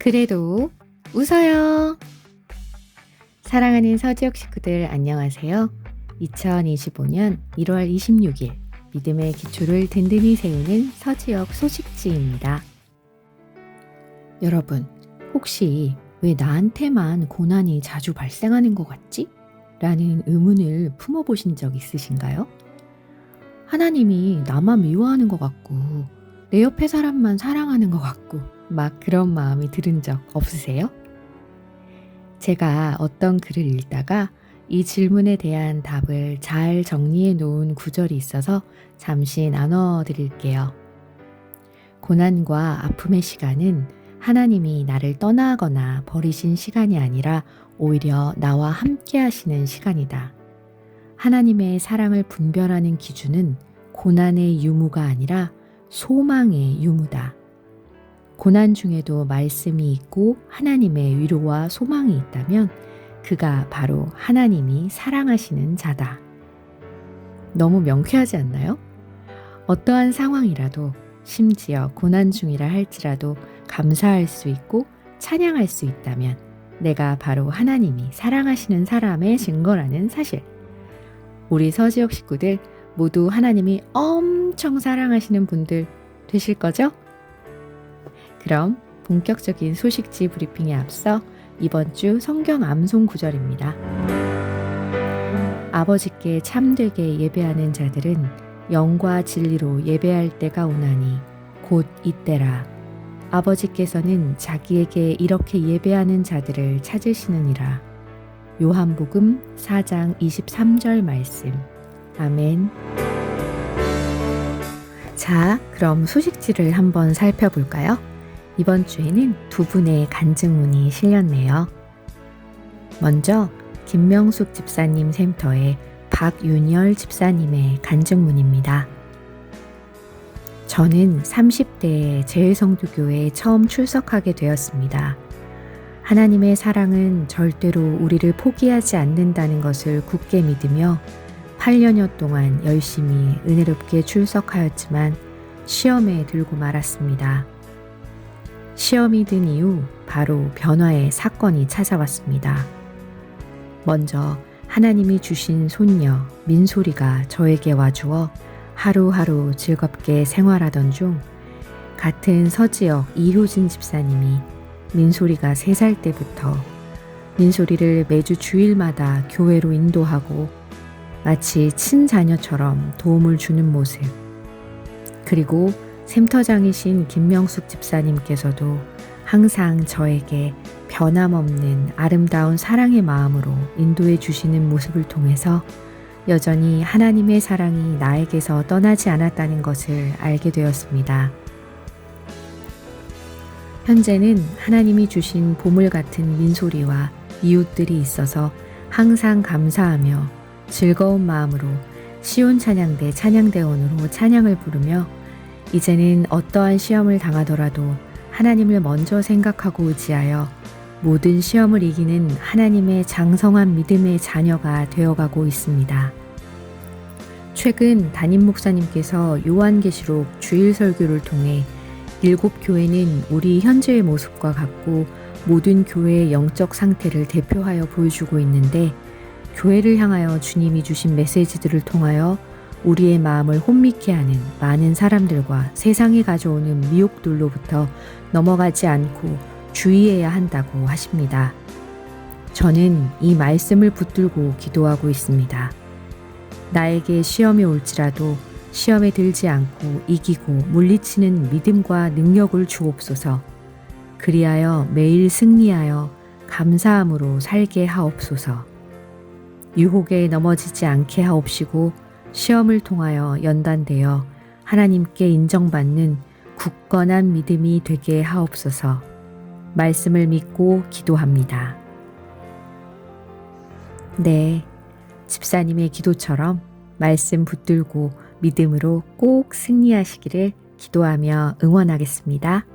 그래도 웃어요. 사랑하는 서지혁 식구들 안녕하세요. 2025년 1월 26일 믿음의 기초를 든든히 세우는 서지혁 소식지입니다. 여러분, 혹시 왜 나한테만 고난이 자주 발생하는 것 같지? 라는 의문을 품어보신 적 있으신가요? 하나님이 나만 미워하는 것 같고 내 옆에 사람만 사랑하는 것 같고 막 그런 마음이 들은 적 없으세요? 제가 어떤 글을 읽다가 이 질문에 대한 답을 잘 정리해 놓은 구절이 있어서 잠시 나눠 드릴게요. 고난과 아픔의 시간은 하나님이 나를 떠나거나 버리신 시간이 아니라 오히려 나와 함께 하시는 시간이다. 하나님의 사랑을 분별하는 기준은 고난의 유무가 아니라 소망의 유무다. 고난 중에도 말씀이 있고 하나님의 위로와 소망이 있다면 그가 바로 하나님이 사랑하시는 자다. 너무 명쾌하지 않나요? 어떠한 상황이라도 심지어 고난 중이라 할지라도 감사할 수 있고 찬양할 수 있다면 내가 바로 하나님이 사랑하시는 사람의 증거라는 사실. 우리 서지혁 식구들 모두 하나님이 엄청 사랑하시는 분들 되실 거죠? 그럼 본격적인 소식지 브리핑에 앞서 이번 주 성경 암송 구절입니다. 아버지께 참되게 예배하는 자들은 영과 진리로 예배할 때가 오나니 곧 이때라. 아버지께서는 자기에게 이렇게 예배하는 자들을 찾으시느니라. 요한복음 4장 23절 말씀. 아멘. 자, 그럼 소식지를 한번 살펴볼까요? 이번 주에는 두 분의 간증문이 실렸네요. 먼저 김명숙 집사님 샘터의 박윤열 집사님의 간증문입니다. 저는 30대에 제일성도교회에 처음 출석하게 되었습니다. 하나님의 사랑은 절대로 우리를 포기하지 않는다는 것을 굳게 믿으며 8년여 동안 열심히 은혜롭게 출석하였지만 시험에 들고 말았습니다. 시험이 든 이후 바로 변화의 사건이 찾아왔습니다. 먼저 하나님이 주신 손녀 민소리가 저에게 와주어 하루하루 즐겁게 생활하던 중 같은 서지혁 이효진 집사님이 민소리가 3살 때부터 민소리를 매주 주일마다 교회로 인도하고 마치 친자녀처럼 도움을 주는 모습, 그리고 샘터장이신 김명숙 집사님께서도 항상 저에게 변함없는 아름다운 사랑의 마음으로 인도해 주시는 모습을 통해서 여전히 하나님의 사랑이 나에게서 떠나지 않았다는 것을 알게 되었습니다. 현재는 하나님이 주신 보물 같은 민소리와 이웃들이 있어서 항상 감사하며 즐거운 마음으로 시온 찬양대 찬양대원으로 찬양을 부르며 이제는 어떠한 시험을 당하더라도 하나님을 먼저 생각하고 의지하여 모든 시험을 이기는 하나님의 장성한 믿음의 자녀가 되어가고 있습니다. 최근 담임 목사님께서 요한계시록 주일 설교를 통해 7교회는 우리 현재의 모습과 같고 모든 교회의 영적 상태를 대표하여 보여주고 있는데 교회를 향하여 주님이 주신 메시지들을 통하여 우리의 마음을 혼미케 하는 많은 사람들과 세상이 가져오는 미혹들로부터 넘어가지 않고 주의해야 한다고 하십니다. 저는 이 말씀을 붙들고 기도하고 있습니다. 나에게 시험이 올지라도 시험에 들지 않고 이기고 물리치는 믿음과 능력을 주옵소서. 그리하여 매일 승리하여 감사함으로 살게 하옵소서. 유혹에 넘어지지 않게 하옵시고 시험을 통하여 연단되어 하나님께 인정받는 굳건한 믿음이 되게 하옵소서. 말씀을 믿고 기도합니다. 네, 집사님의 기도처럼 말씀 붙들고 믿음으로 꼭 승리하시기를 기도하며 응원하겠습니다.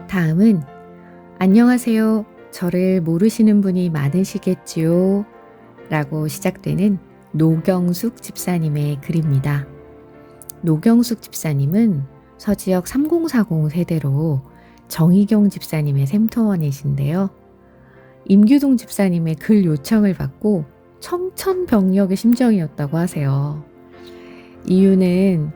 다음은 안녕하세요. 저를 모르시는 분이 많으시겠지요. 라고 시작되는 노경숙 집사님의 글입니다. 노경숙 집사님은 서지혁 3040 세대로 정희경 집사님의 샘터원이신데요. 임규동 집사님의 글 요청을 받고 청천벽력의 심정이었다고 하세요. 이유는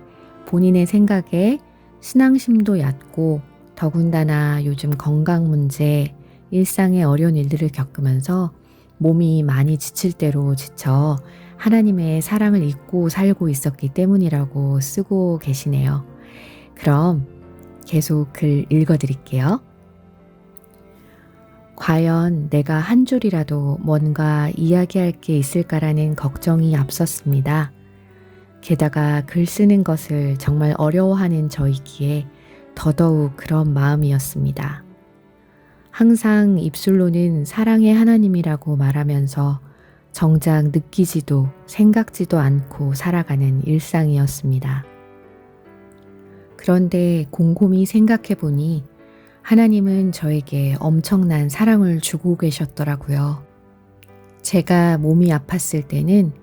본인의 생각에 신앙심도 얕고 더군다나 요즘 건강 문제, 일상의 어려운 일들을 겪으면서 몸이 많이 지칠 대로 지쳐 하나님의 사랑을 잊고 살고 있었기 때문이라고 쓰고 계시네요. 그럼 계속 글 읽어드릴게요. 과연 내가 한 줄이라도 뭔가 이야기할 게 있을까라는 걱정이 앞섰습니다. 게다가 글 쓰는 것을 정말 어려워하는 저이기에 더더욱 그런 마음이었습니다. 항상 입술로는 사랑의 하나님이라고 말하면서 정작 느끼지도 생각지도 않고 살아가는 일상이었습니다. 그런데 곰곰이 생각해 보니 하나님은 저에게 엄청난 사랑을 주고 계셨더라고요. 제가 몸이 아팠을 때는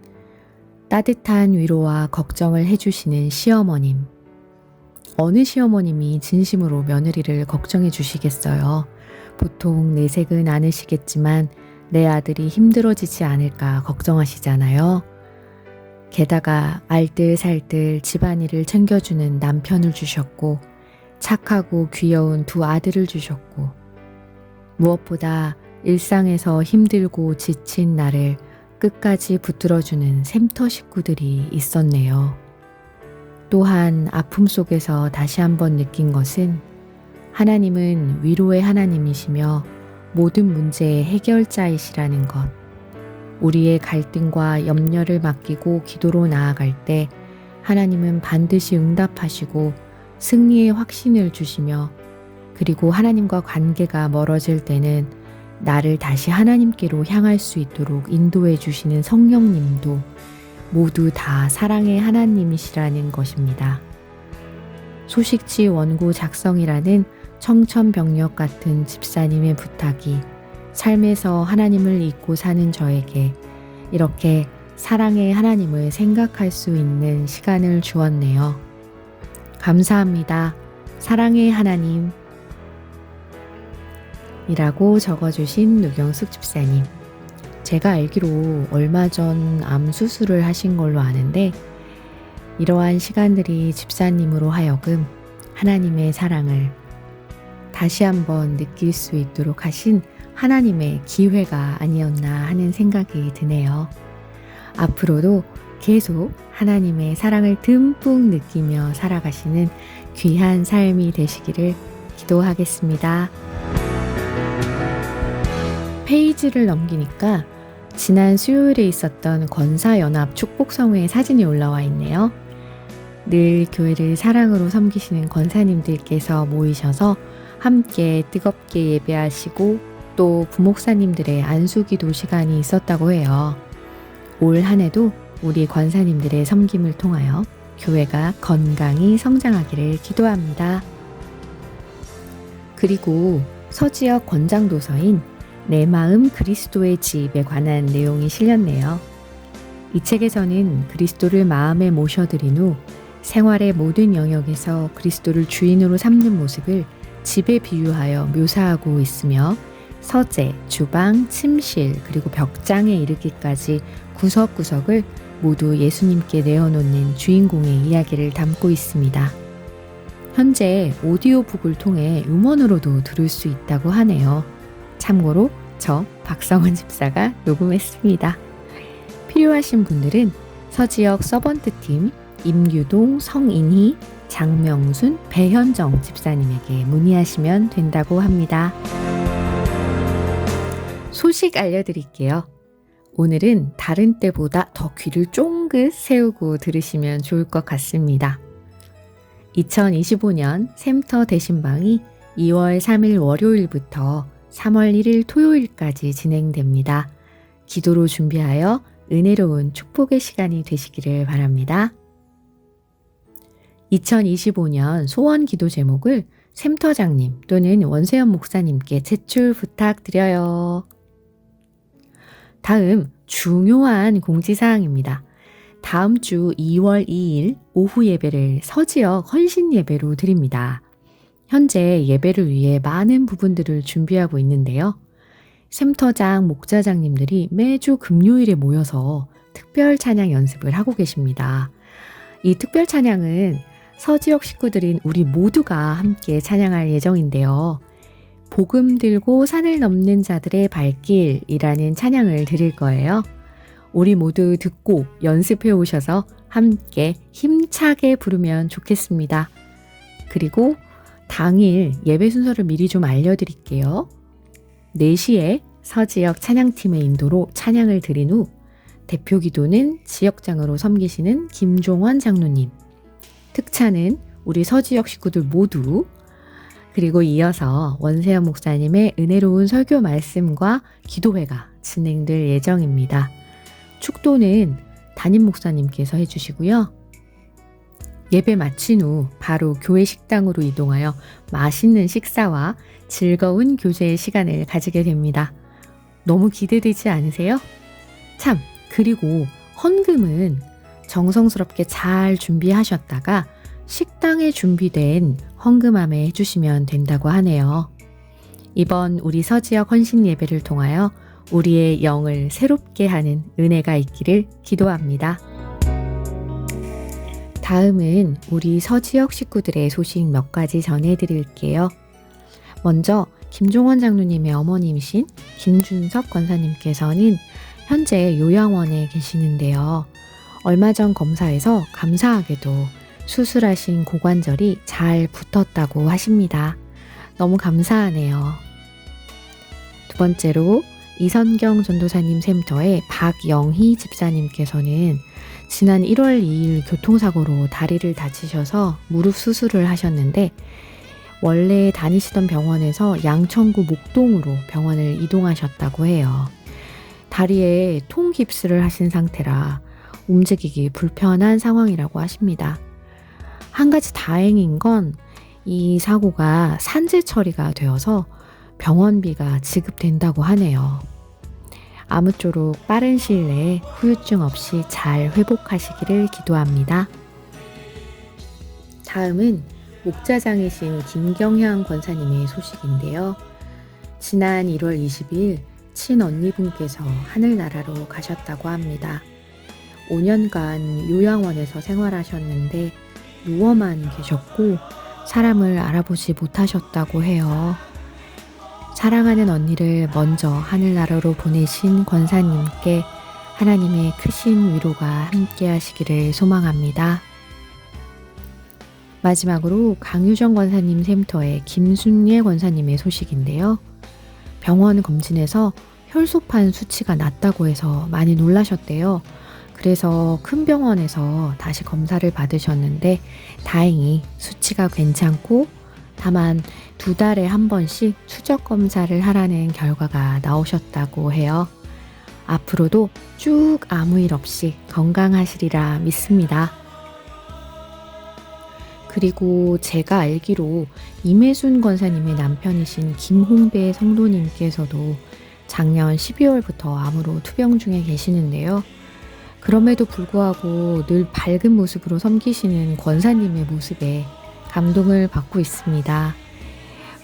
따뜻한 위로와 걱정을 해주시는 시어머님. 어느 시어머님이 진심으로 며느리를 걱정해 주시겠어요. 보통 내색은 않으시겠지만 내 아들이 힘들어지지 않을까 걱정하시잖아요. 게다가 알뜰살뜰 집안일을 챙겨주는 남편을 주셨고 착하고 귀여운 두 아들을 주셨고 무엇보다 일상에서 힘들고 지친 나를 끝까지 붙들어주는 샘터 식구들이 있었네요. 또한 아픔 속에서 다시 한번 느낀 것은 하나님은 위로의 하나님이시며 모든 문제의 해결자이시라는 것. 우리의 갈등과 염려를 맡기고 기도로 나아갈 때 하나님은 반드시 응답하시고 승리의 확신을 주시며 그리고 하나님과 관계가 멀어질 때는 나를 다시 하나님께로 향할 수 있도록 인도해 주시는 성령님도 모두 다 사랑의 하나님이시라는 것입니다. 소식지 원고 작성이라는 청천벽력 같은 집사님의 부탁이 삶에서 하나님을 잊고 사는 저에게 이렇게 사랑의 하나님을 생각할 수 있는 시간을 주었네요. 감사합니다. 사랑의 하나님. 이라고 적어주신 노경숙 집사님. 제가 알기로 얼마 전 암 수술을 하신 걸로 아는데 이러한 시간들이 집사님으로 하여금 하나님의 사랑을 다시 한번 느낄 수 있도록 하신 하나님의 기회가 아니었나 하는 생각이 드네요. 앞으로도 계속 하나님의 사랑을 듬뿍 느끼며 살아가시는 귀한 삶이 되시기를 기도하겠습니다. 페이지를 넘기니까 지난 수요일에 있었던 권사연합 축복성회의 사진이 올라와 있네요. 늘 교회를 사랑으로 섬기시는 권사님들께서 모이셔서 함께 뜨겁게 예배하시고 또 부목사님들의 안수기도 시간이 있었다고 해요. 올 한 해도 우리 권사님들의 섬김을 통하여 교회가 건강히 성장하기를 기도합니다. 그리고 서지역 권장도서인 내 마음 그리스도의 집에 관한 내용이 실렸네요. 이 책에서는 그리스도를 마음에 모셔드린 후 생활의 모든 영역에서 그리스도를 주인으로 삼는 모습을 집에 비유하여 묘사하고 있으며 서재, 주방, 침실 그리고 벽장에 이르기까지 구석구석을 모두 예수님께 내어놓는 주인공의 이야기를 담고 있습니다. 현재 오디오북을 통해 음원으로도 들을 수 있다고 하네요. 참고로 저 박성원 집사가 녹음했습니다. 필요하신 분들은 서지역 서번트팀 임규동, 성인희, 장명순, 배현정 집사님에게 문의하시면 된다고 합니다. 소식 알려드릴게요. 오늘은 다른 때보다 더 귀를 쫑긋 세우고 들으시면 좋을 것 같습니다. 2025년 샘터 대신방이 2월 3일 월요일부터 3월 1일 토요일까지 진행됩니다. 기도로 준비하여 은혜로운 축복의 시간이 되시기를 바랍니다. 2025년 소원 기도 제목을 샘터장님 또는 원세현 목사님께 제출 부탁드려요. 다음 중요한 공지사항입니다. 다음 주 2월 2일 오후 예배를 서지역 헌신 예배로 드립니다. 현재 예배를 위해 많은 부분들을 준비하고 있는데요. 샘터장, 목자장님들이 매주 금요일에 모여서 특별 찬양 연습을 하고 계십니다. 이 특별 찬양은 서지역 식구들인 우리 모두가 함께 찬양할 예정인데요. 복음 들고 산을 넘는 자들의 발길이라는 찬양을 드릴 거예요. 우리 모두 듣고 연습해 오셔서 함께 힘차게 부르면 좋겠습니다. 그리고 당일 예배 순서를 미리 좀 알려드릴게요. 4시에 서지역 찬양팀의 인도로 찬양을 드린 후 대표 기도는 지역장으로 섬기시는 김종원 장로님, 특찬은 우리 서지역 식구들 모두, 그리고 이어서 원세현 목사님의 은혜로운 설교 말씀과 기도회가 진행될 예정입니다. 축도는 담임 목사님께서 해주시고요. 예배 마친 후 바로 교회 식당으로 이동하여 맛있는 식사와 즐거운 교제의 시간을 가지게 됩니다. 너무 기대되지 않으세요? 참, 그리고 헌금은 정성스럽게 잘 준비하셨다가 식당에 준비된 헌금함에 해주시면 된다고 하네요. 이번 우리 서지역 헌신 예배를 통하여 우리의 영을 새롭게 하는 은혜가 있기를 기도합니다. 다음은 우리 서지역 식구들의 소식 몇 가지 전해드릴게요. 먼저 김종원 장로님의 어머님이신 김준석 권사님께서는 현재 요양원에 계시는데요. 얼마 전 검사에서 감사하게도 수술하신 고관절이 잘 붙었다고 하십니다. 너무 감사하네요. 두 번째로 이선경 전도사님 샘터의 박영희 집사님께서는 지난 1월 2일 교통사고로 다리를 다치셔서 무릎 수술을 하셨는데 원래 다니시던 병원에서 양천구 목동으로 병원을 이동하셨다고 해요. 다리에 통깁스를 하신 상태라 움직이기 불편한 상황이라고 하십니다. 한 가지 다행인 건 이 사고가 산재 처리가 되어서 병원비가 지급된다고 하네요. 아무쪼록 빠른 시일 내에 후유증 없이 잘 회복하시기를 기도합니다. 다음은 목자장이신 김경향 권사님의 소식인데요. 지난 1월 20일 친언니분께서 하늘나라로 가셨다고 합니다. 5년간 요양원에서 생활하셨는데 누워만 계셨고 사람을 알아보지 못하셨다고 해요. 사랑하는 언니를 먼저 하늘나라로 보내신 권사님께 하나님의 크신 위로가 함께 하시기를 소망합니다. 마지막으로 강유정 권사님 샘터의 김순예 권사님의 소식인데요. 병원 검진에서 혈소판 수치가 낮다고 해서 많이 놀라셨대요. 그래서 큰 병원에서 다시 검사를 받으셨는데 다행히 수치가 괜찮고 다만 2달에 한 번씩 추적 검사를 하라는 결과가 나오셨다고 해요. 앞으로도 쭉 아무 일 없이 건강하시리라 믿습니다. 그리고 제가 알기로 임혜순 권사님의 남편이신 김홍배 성도님께서도 작년 12월부터 암으로 투병 중에 계시는데요. 그럼에도 불구하고 늘 밝은 모습으로 섬기시는 권사님의 모습에 감동을 받고 있습니다.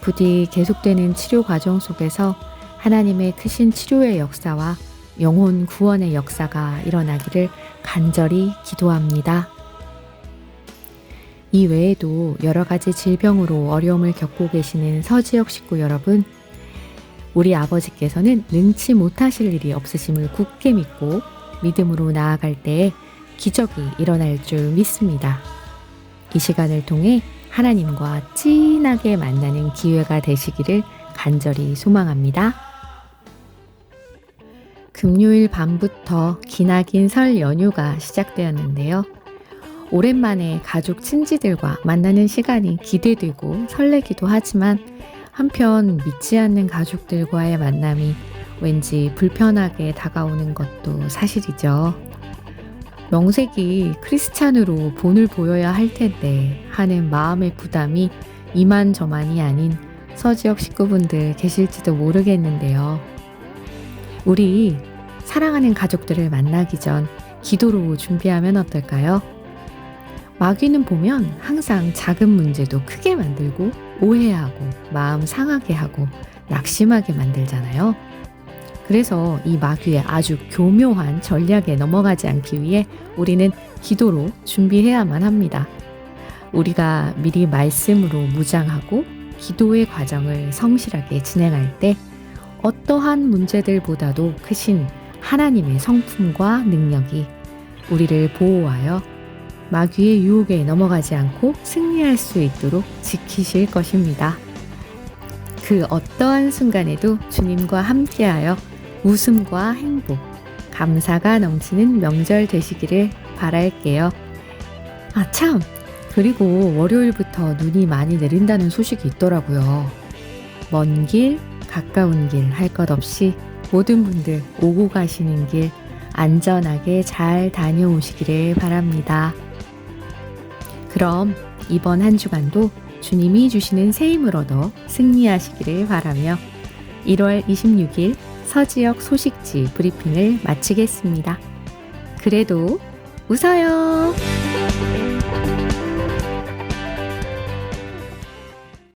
부디 계속되는 치료 과정 속에서 하나님의 크신 치료의 역사와 영혼 구원의 역사가 일어나기를 간절히 기도합니다. 이 외에도 여러 가지 질병으로 어려움을 겪고 계시는 서지역 식구 여러분, 우리 아버지께서는 능치 못하실 일이 없으심을 굳게 믿고 믿음으로 나아갈 때에 기적이 일어날 줄 믿습니다. 이 시간을 통해 하나님과 진하게 만나는 기회가 되시기를 간절히 소망합니다. 금요일 밤부터 기나긴 설 연휴가 시작되었는데요. 오랜만에 가족 친지들과 만나는 시간이 기대되고 설레기도 하지만 한편 믿지 않는 가족들과의 만남이 왠지 불편하게 다가오는 것도 사실이죠. 명색이 크리스찬으로 본을 보여야 할 텐데 하는 마음의 부담이 이만저만이 아닌 서지역 식구분들 계실지도 모르겠는데요. 우리 사랑하는 가족들을 만나기 전 기도로 준비하면 어떨까요? 마귀는 보면 항상 작은 문제도 크게 만들고 오해하고 마음 상하게 하고 낙심하게 만들잖아요. 그래서 이 마귀의 아주 교묘한 전략에 넘어가지 않기 위해 우리는 기도로 준비해야만 합니다. 우리가 미리 말씀으로 무장하고 기도의 과정을 성실하게 진행할 때 어떠한 문제들보다도 크신 하나님의 성품과 능력이 우리를 보호하여 마귀의 유혹에 넘어가지 않고 승리할 수 있도록 지키실 것입니다. 그 어떠한 순간에도 주님과 함께하여 웃음과 행복, 감사가 넘치는 명절 되시기를 바랄게요. 아, 참! 그리고 월요일부터 눈이 많이 내린다는 소식이 있더라고요. 먼 길, 가까운 길 할 것 없이 모든 분들 오고 가시는 길 안전하게 잘 다녀오시기를 바랍니다. 그럼 이번 한 주간도 주님이 주시는 새 힘을 얻어 승리하시기를 바라며 1월 26일 서지역 소식지 브리핑을 마치겠습니다. 그래도 웃어요!